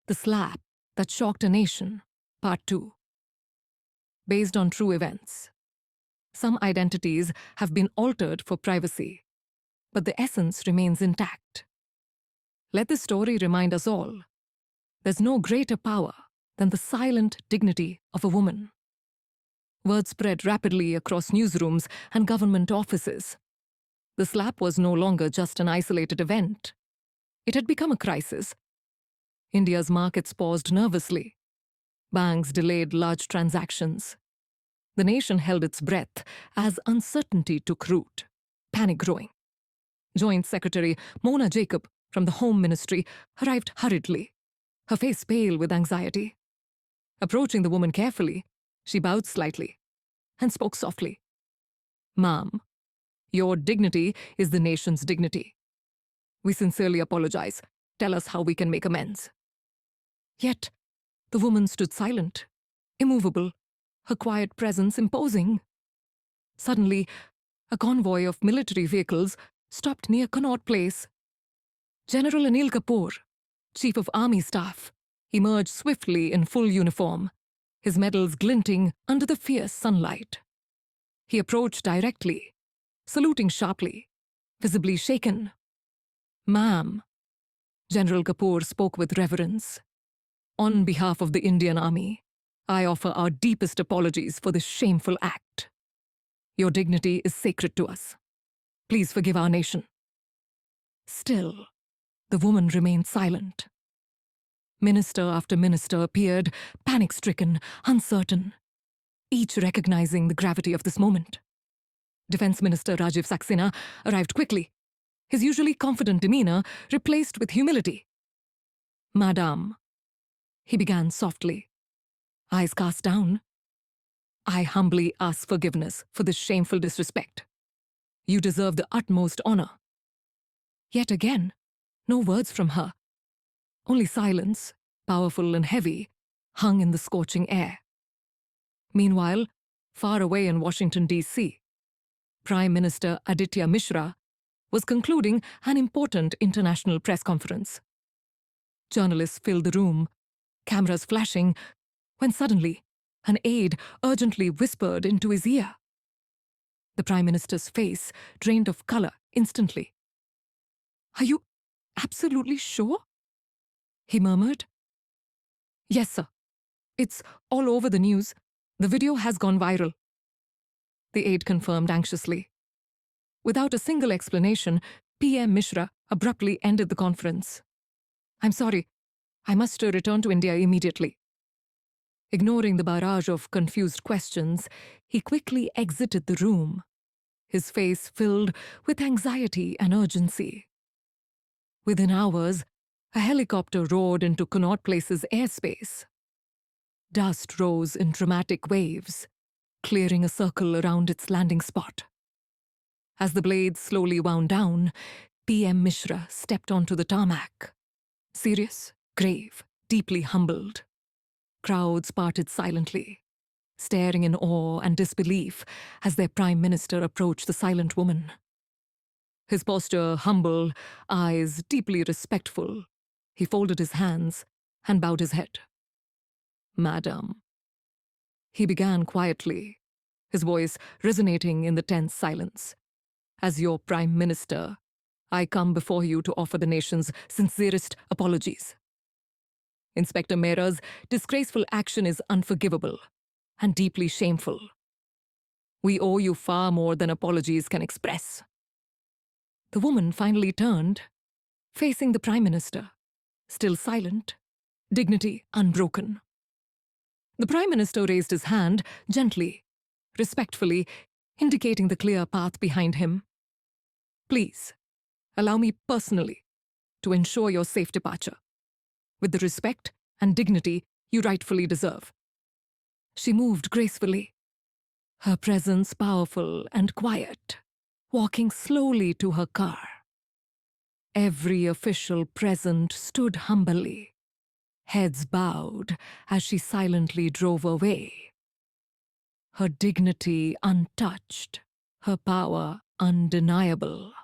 The Slap That Shocked a Nation, Part 2. Based on true events. Some identities have been altered for privacy, but the essence remains intact. Let this story remind us all, there's no greater power than the silent dignity of a woman. Word spread rapidly across newsrooms and government offices. The slap was no longer just an isolated event. It had become a crisis. India's markets paused nervously. Banks delayed large transactions. The nation held its breath as uncertainty took root, panic growing. Joint Secretary Mona Jacob from the Home Ministry arrived hurriedly, her face pale with anxiety. Approaching the woman carefully, she bowed slightly and spoke softly. "Ma'am, your dignity is the nation's dignity. We sincerely apologize. Tell us how we can make amends." Yet, the woman stood silent, immovable, her quiet presence imposing. Suddenly, a convoy of military vehicles stopped near Connaught Place. General Anil Kapoor, Chief of Army Staff, emerged swiftly in full uniform, his medals glinting under the fierce sunlight. He approached directly, saluting sharply, visibly shaken. "Ma'am," General Kapoor spoke with reverence, "on behalf of the Indian Army, I offer our deepest apologies for this shameful act. Your dignity is sacred to us. Please forgive our nation." Still, the woman remained silent. Minister after minister appeared, panic-stricken, uncertain, each recognizing the gravity of this moment. Defense Minister Rajiv Saxena arrived quickly, his usually confident demeanor replaced with humility. "Madam," he began softly, eyes cast down, "I humbly ask forgiveness for this shameful disrespect. You deserve the utmost honor." Yet again, no words from her. Only silence, powerful and heavy, hung in the scorching air. Meanwhile, far away in Washington, D.C., Prime Minister Aditya Mishra was concluding an important international press conference. Journalists filled the room, cameras flashing, when suddenly an aide urgently whispered into his ear. The Prime Minister's face drained of color instantly. "Are you absolutely sure?" he murmured. "Yes, sir. It's all over the news. The video has gone viral," the aide confirmed anxiously. Without a single explanation, PM Mishra abruptly ended the conference. "I'm sorry. I must return to India immediately." Ignoring the barrage of confused questions, he quickly exited the room, his face filled with anxiety and urgency. Within hours, a helicopter roared into Connaught Place's airspace. Dust rose in dramatic waves, clearing a circle around its landing spot. As the blades slowly wound down, PM Mishra stepped onto the tarmac. Serious, grave, deeply humbled. Crowds parted silently, staring in awe and disbelief as their Prime Minister approached the silent woman. His posture humble, eyes deeply respectful, he folded his hands and bowed his head. "Madam," he began quietly, his voice resonating in the tense silence. "As your Prime Minister, I come before you to offer the nation's sincerest apologies. Inspector Mehra's disgraceful action is unforgivable and deeply shameful. We owe you far more than apologies can express." The woman finally turned, facing the Prime Minister, still silent, dignity unbroken. The Prime Minister raised his hand gently, respectfully, indicating the clear path behind him. "Please, allow me personally to ensure your safe departure, with the respect and dignity you rightfully deserve." She moved gracefully, her presence powerful and quiet, walking slowly to her car. Every official present stood humbly, heads bowed as she silently drove away. Her dignity untouched, her power undeniable.